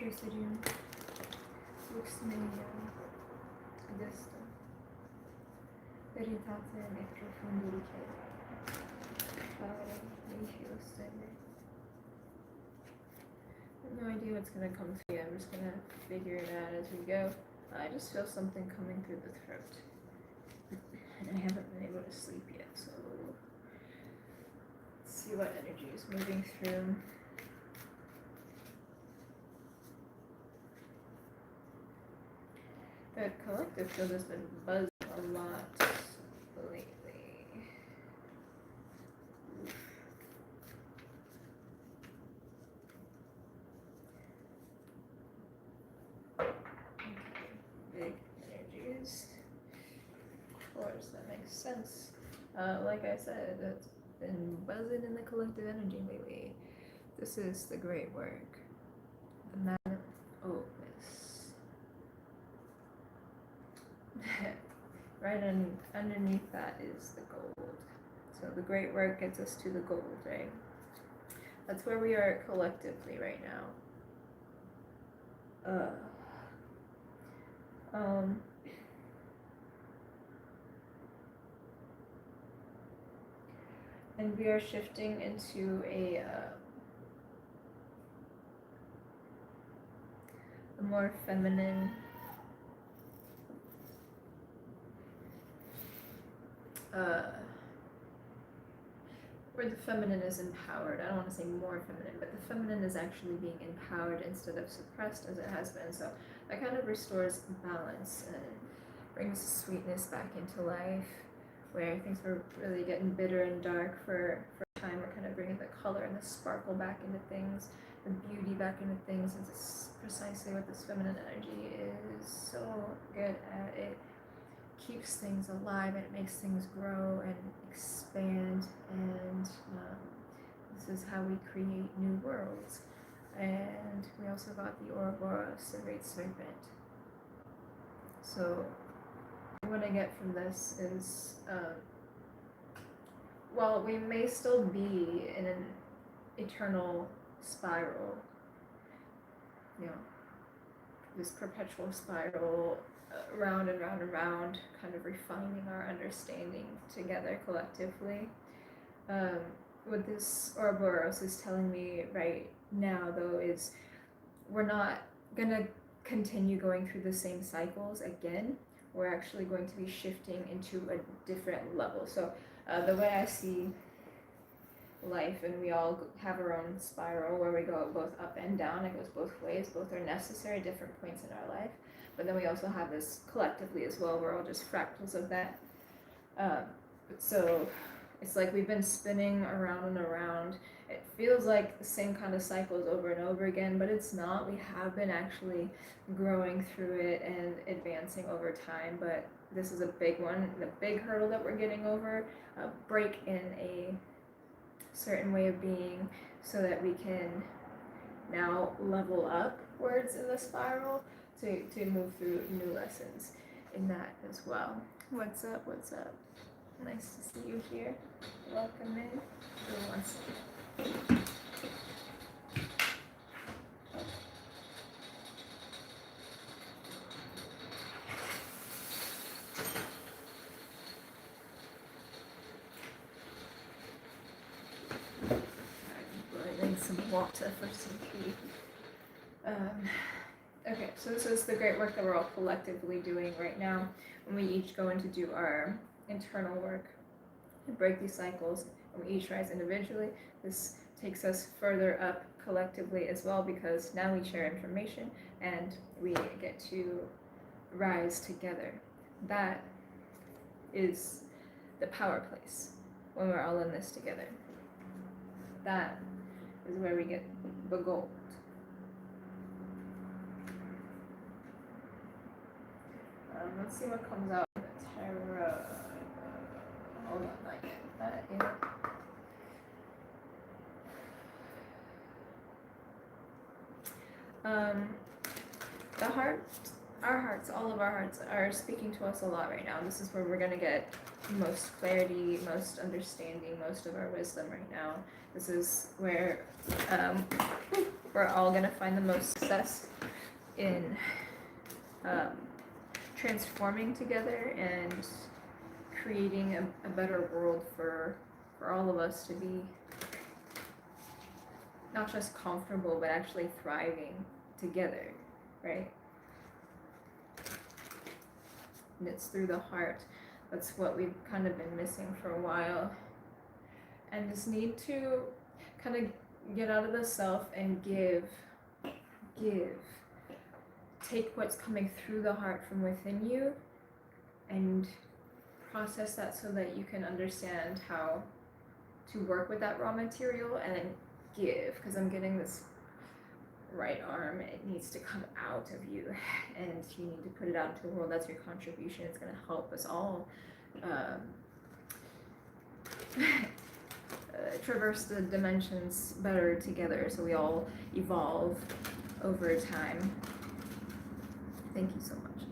Presidium, Lux Media, Adesta, Veritate et Profundite, Fare Visio. No idea what's gonna come through. I'm just gonna figure it out as we go. I just feel something coming through the throat, and I haven't been able to sleep yet, so let's see what energy is moving through. The collective field has been buzzing a lot lately. Big energies. Of course, that makes sense. Like I said, it's been buzzing in the collective energy lately. This is the great work. The magnum opus. Right underneath that is the gold. So the great work gets us to the gold, right? That's where we are collectively right now. And we are shifting into a more feminine, where the feminine is empowered. I don't want to say more feminine, but the feminine is actually being empowered instead of suppressed as it has been. So that kind of restores balance and brings sweetness back into life, where things were really getting bitter and dark for a time. We're kind of bringing the color and the sparkle back into things, the beauty back into things. And this is precisely what this feminine energy is so good at. It keeps things alive and it makes things grow and expand, and this is how we create new worlds. And we also got the Ouroboros, the Great Serpent. So what I get from this is, while we may still be in an eternal spiral, this perpetual spiral, round and round and round, kind of refining our understanding together collectively. What this Ouroboros is telling me right now, though, is we're not gonna continue going through the same cycles again. We're actually going to be shifting into a different level. So the way I see life, and we all have our own spiral where we go both up and down. It goes both ways. Both are necessary at different points in our life. But then we also have this collectively as well. We're all just fractals of that. So it's like we've been spinning around and around. It feels like the same kind of cycles over and over again, but it's not. We have been actually growing through it and advancing over time. But this is a big one, the big hurdle that we're getting over, a break in a certain way of being, so that we can now level upwards in the spiral to move through new lessons in that as well. What's up? What's up? Nice to see you here. Welcome in. Give me 1 second. I'm boiling some water for some tea. Okay, so this is the great work that we're all collectively doing right now. When we each go in to do our internal work and break these cycles, and we each rise individually, this takes us further up collectively as well, because now we share information and we get to rise together. That is the power place when we're all in this together. That is where we get the gold. Let's see what comes out of the tarot. Hold on, not yet. That is. The heart, our hearts, all of our hearts are speaking to us a lot right now. This is where we're going to get most clarity, most understanding, most of our wisdom right now. This is where we're all going to find the most success in transforming together and creating a better world for all of us to be not just comfortable, but actually thriving together, right? And it's through the heart. That's what we've kind of been missing for a while. And this need to kind of get out of the self and give. Take what's coming through the heart from within you and process that so that you can understand how to work with that raw material and then give. Because I'm getting this right arm, it needs to come out of you and you need to put it out into the world. That's your contribution. It's going to help us all traverse the dimensions better together so we all evolve over time. Thank you so much.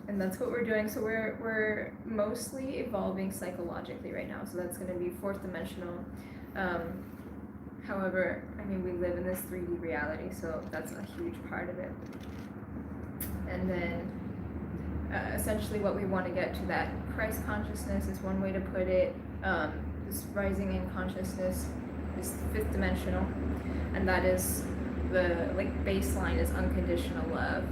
And that's what we're doing. So we're mostly evolving psychologically right now. So that's going to be fourth dimensional. However, I mean, we live in this 3D reality, so that's a huge part of it. And then essentially what we want to get to, that Christ consciousness is one way to put it. This rising in consciousness is fifth dimensional, and that is the baseline is unconditional love.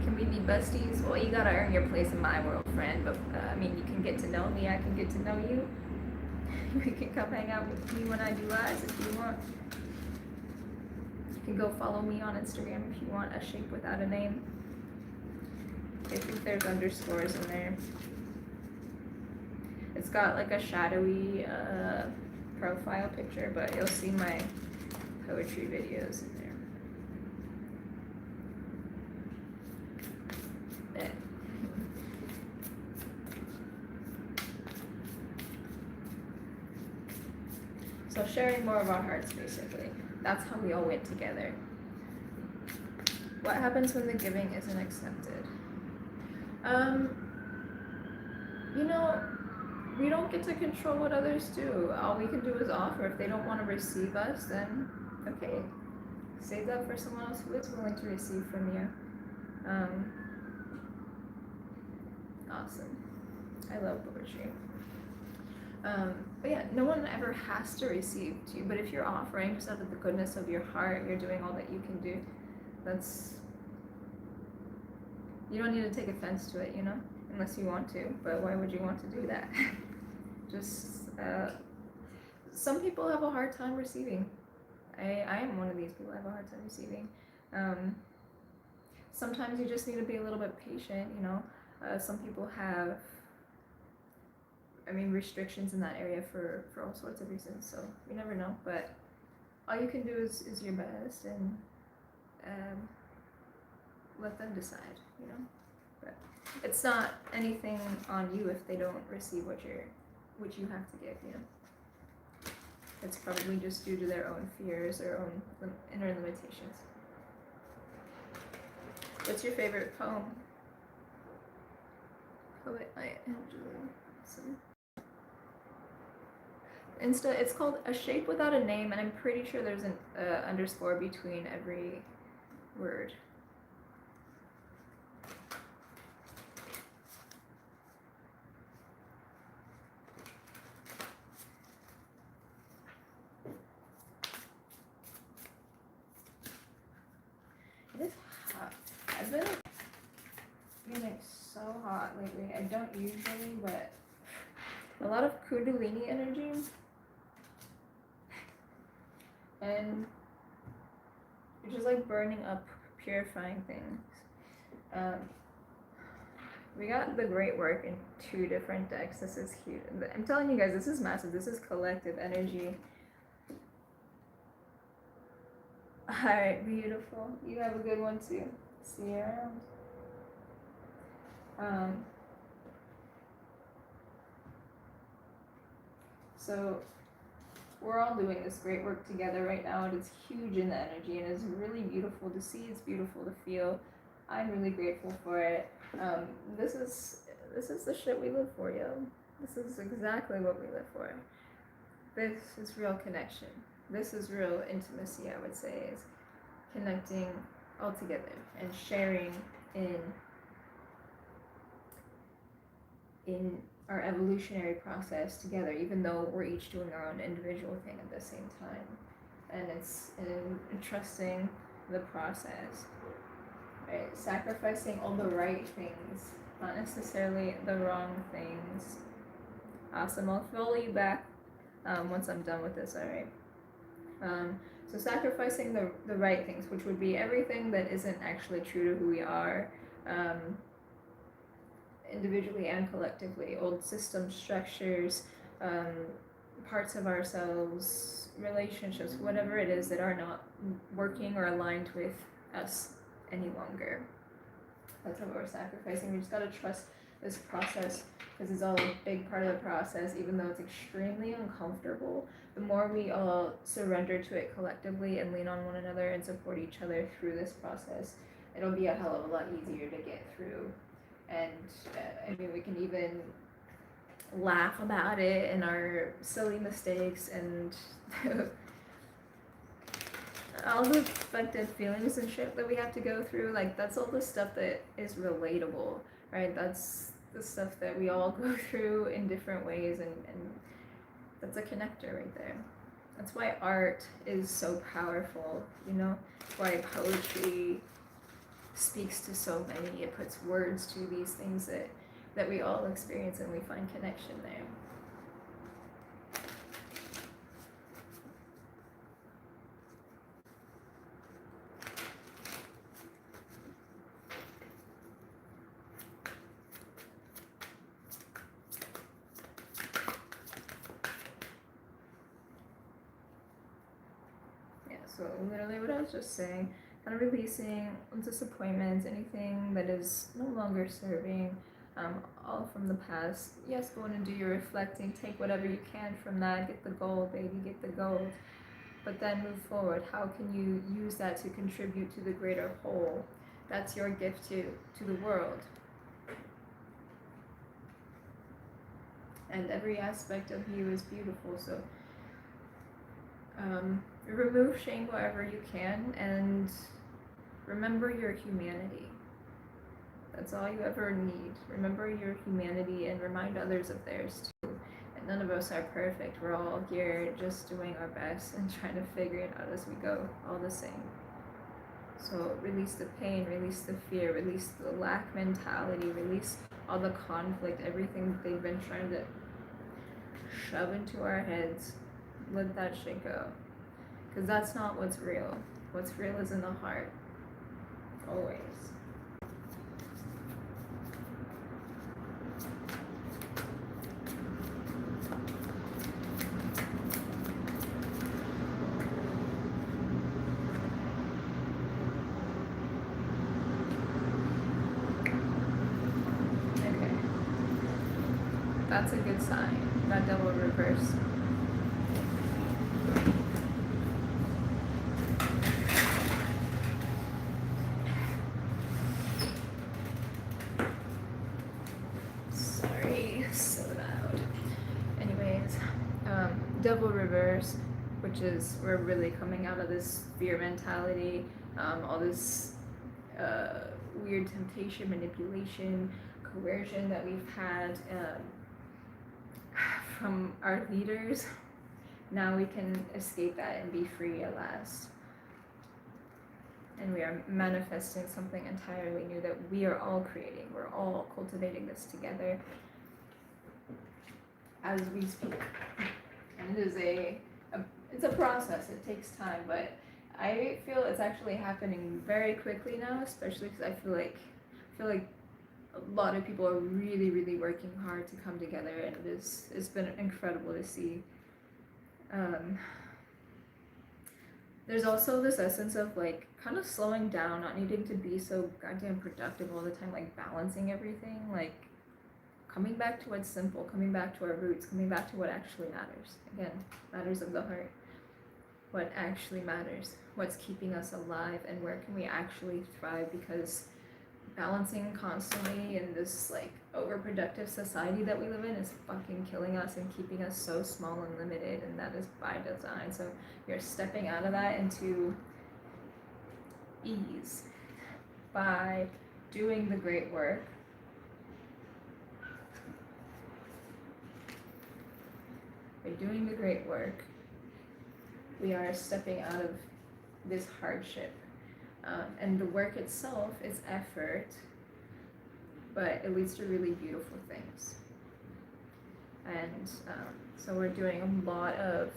Can we be besties? Well, you gotta earn your place in my world, friend. But I mean, you can get to know me. I can get to know you. You can come hang out with me when I do lives if you want. You can go follow me on Instagram if you want. A shape without a name. I think there's underscores in there. It's got like a shadowy profile picture, but you'll see my poetry videos in there. So sharing more of our hearts, basically. That's how we all went together. What happens when the giving isn't accepted? You know, we don't get to control what others do. All we can do is offer. If they don't want to receive us, then okay. Save that for someone else who is willing to receive from you. Awesome. I love poetry. But yeah, no one ever has to receive to you. But if you're offering just out of the goodness of your heart, you're doing all that you can do. You don't need to take offense to it, you know, unless you want to. But why would you want to do that? Some people have a hard time receiving. I am one of these people. I have a hard time receiving. Sometimes you just need to be a little bit patient, you know. Some people have, restrictions in that area for all sorts of reasons, so you never know. But all you can do is your best and let them decide, you know. But it's not anything on you if they don't receive what you have to give, you know. It's probably just due to their own fears, their own inner limitations. What's your favorite poem? Poet Maya Angelou. Awesome. Insta, it's called A Shape Without a Name, and I'm pretty sure there's an underscore between every word. It is hot. I've been feeling so hot lately. I don't usually, but a lot of Kundalini energy. And you're just like burning up, purifying things. We got the great work in 2 different decks. This is huge. I'm telling you guys, this is massive. This is collective energy. Alright, beautiful. You have a good one too. See you around. So we're all doing this great work together right now, and it's huge in the energy, and it's really beautiful to see. It's beautiful to feel. I'm really grateful for it. This is the shit we live for, yo. This is exactly what we live for. This is real connection. This is real intimacy, I would say, is connecting all together and sharing in our evolutionary process together, even though we're each doing our own individual thing at the same time. And it's in trusting the process, right? Sacrificing all the right things, not necessarily the wrong things. Awesome, I'll follow you back once I'm done with this, alright? So sacrificing the right things, which would be everything that isn't actually true to who we are, individually and collectively, old system structures, parts of ourselves, relationships, whatever it is that are not working or aligned with us any longer. That's what we're sacrificing. We just gotta trust this process because it's all a big part of the process, even though it's extremely uncomfortable. The more we all surrender to it collectively and lean on one another and support each other through this process, it'll be a hell of a lot easier to get through. And I mean, we can even laugh about it and our silly mistakes and all the fucked up feelings and shit that we have to go through. Like, that's all the stuff that is relatable, right? That's the stuff that we all go through in different ways, and that's a connector right there. That's why art is so powerful, you know? Why poetry speaks to so many. It puts words to these things that we all experience, and we find connection there. So literally what I was just saying, kind of releasing disappointments, anything that is no longer serving, all from the past. Yes, go in and do your reflecting, take whatever you can from that, get the gold, baby, get the gold. But then move forward. How can you use that to contribute to the greater whole? That's your gift to the world. And every aspect of you is beautiful, so remove shame wherever you can, and remember your humanity. That's all you ever need. Remember your humanity and remind others of theirs too. And none of us are perfect. We're all here just doing our best and trying to figure it out as we go, all the same. So release the pain, release the fear, release the lack mentality, release all the conflict, everything that they've been trying to shove into our heads. Let that shit go. Because that's not what's real. What's real is in the heart. Always. Okay. That's a good sign. That double reverse. Double reverse, which is we're really coming out of this fear mentality, all this weird temptation, manipulation, coercion that we've had from our leaders. Now we can escape that and be free at last. And we are manifesting something entirely new that we are all creating. We're all cultivating this together as we speak. And it is it's a process. It takes time, but I feel it's actually happening very quickly now, especially because I feel like a lot of people are really, really working hard to come together, and it's been incredible to see. There's also this essence of like kind of slowing down, not needing to be so goddamn productive all the time, like balancing everything, like coming back to what's simple, coming back to our roots, coming back to what actually matters. Again, matters of the heart. What actually matters, what's keeping us alive, and where can we actually thrive, because balancing constantly in this like overproductive society that we live in is fucking killing us and keeping us so small and limited, and that is by design. So you're stepping out of that into ease by doing the great work. By doing the great work, we are stepping out of this hardship. And the work itself is effort, but it leads to really beautiful things. And so we're doing a lot of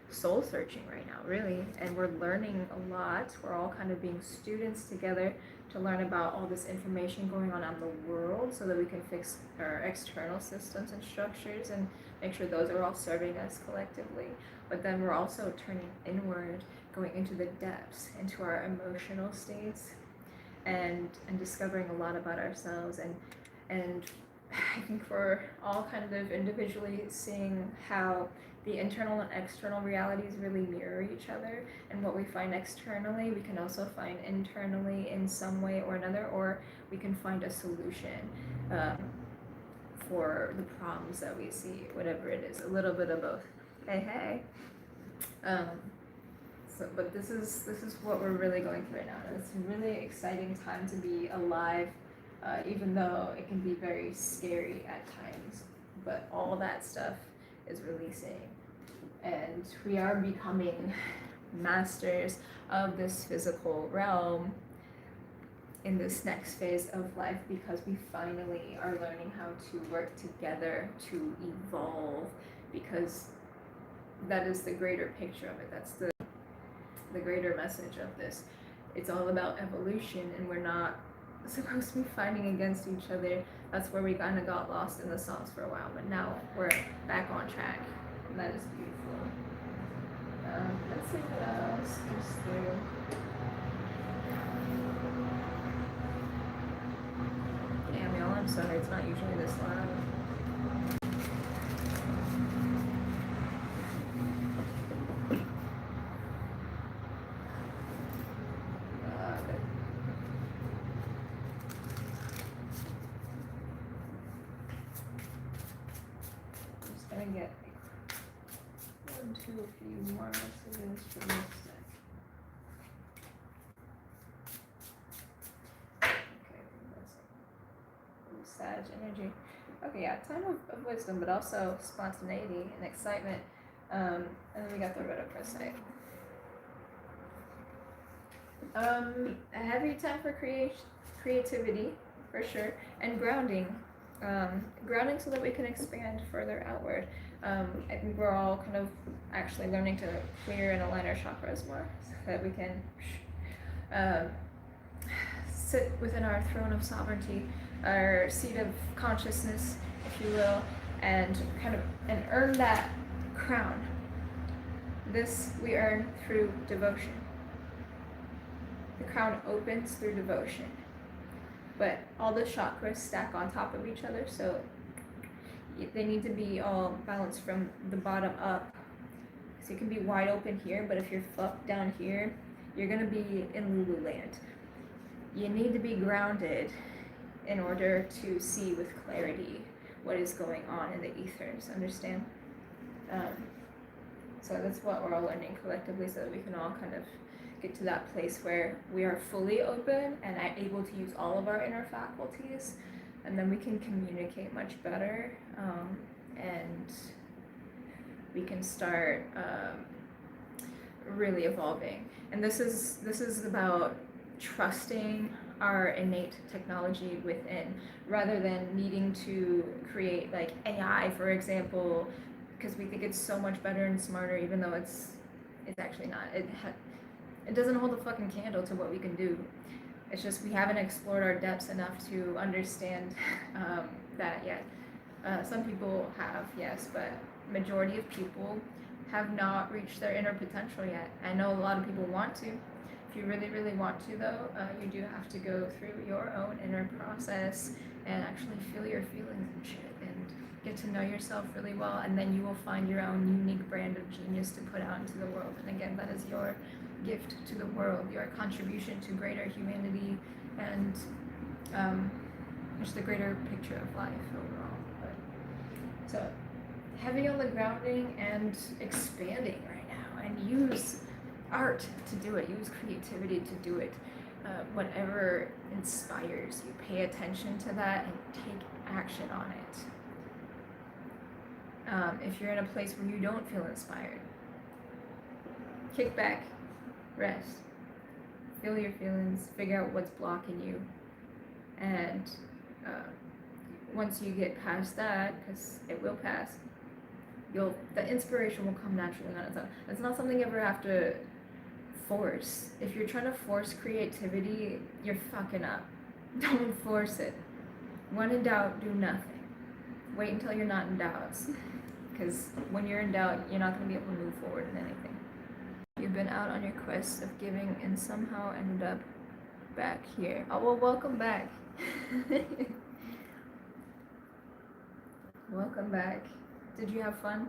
soul searching right now, really, and we're learning a lot. We're all kind of being students together to learn about all this information going on in the world so that we can fix our external systems and structures and make sure those are all serving us collectively. But then we're also turning inward, going into the depths, into our emotional states, and discovering a lot about ourselves. And I think we're all kind of individually seeing how the internal and external realities really mirror each other, and what we find externally we can also find internally in some way or another, or we can find a solution for the problems that we see, whatever it is, a little bit of both. Hey. But this is what we're really going through right now. It's a really exciting time to be alive, even though it can be very scary at times. But all that stuff is releasing, and we are becoming masters of this physical realm in this next phase of life, because we finally are learning how to work together to evolve, because that is the greater picture of it. That's the greater message of this. It's all about evolution, and we're not supposed to be fighting against each other. That's where we kind of got lost in the songs for a while, but now we're back on track, and that is beautiful. Let's see what else goes through. Damn, y'all, I'm sorry, it's not usually this loud. Get one, two, a few more messages for this sec. Okay, that's Sag energy. Okay, yeah, time of wisdom, but also spontaneity and excitement. And then we got the Rhodochrosite. A heavy time for creativity, for sure, and grounding. Grounding so that we can expand further outward. I think we're all kind of actually learning to clear and align our chakras more, so that we can sit within our throne of sovereignty, our seat of consciousness, if you will, and earn that crown. This we earn through devotion. The crown opens through devotion. But all the chakras stack on top of each other, so they need to be all balanced from the bottom up. So you can be wide open here, but if you're fucked down here, you're gonna be in Lululand. You need to be grounded in order to see with clarity what is going on in the ethers, understand? So that's what we're all learning collectively, so that we can all kind of get to that place where we are fully open and able to use all of our inner faculties, and then we can communicate much better, and we can start really evolving. And this is about trusting our innate technology within, rather than needing to create like AI, for example, because we think it's so much better and smarter, even though it's actually not. It doesn't hold a fucking candle to what we can do. It's just we haven't explored our depths enough to understand that yet. Some people have, yes, but majority of people have not reached their inner potential yet. I know a lot of people want to. If you really, really want to, though, you do have to go through your own inner process and actually feel your feelings and shit, and get to know yourself really well, and then you will find your own unique brand of genius to put out into the world. And again, that is your gift to the world, your contribution to greater humanity, and Just the greater picture of life overall. But, so, heavy on the grounding and expanding right now, and use art to do it, use creativity to do it. Whatever inspires you, pay attention to that and take action on it. If you're in a place where you don't feel inspired, kick back, rest, feel your feelings, figure out what's blocking you, and once you get past that, because it will pass, the inspiration will come naturally on its own. It's not something you ever have to force. If you're trying to force creativity, you're fucking up. Don't force it. When in doubt, do nothing. Wait until you're not in doubts, because when you're in doubt, you're not going to be able to move forward in anything. You've been out on your quest of giving and somehow ended up back here. Oh, well, welcome back. Welcome back. Did you have fun?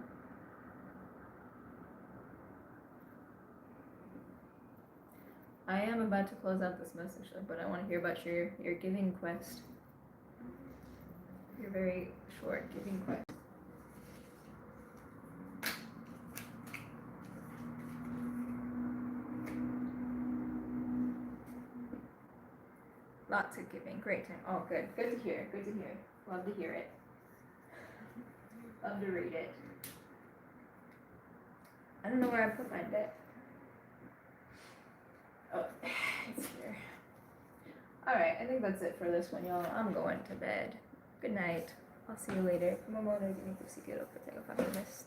I am about to close out this message, but I want to hear about your giving quest. Your very short giving quest. Lots of giving. Great time. Oh, good. Good to hear. Good to hear. Love to hear it. Love to read it. I don't know where I put my deck. Oh, it's here. Alright, I think that's it for this one, y'all. I'm going to bed. Good night. I'll see you later. Kumamoto, give me pussy, get up, take a fucking mist.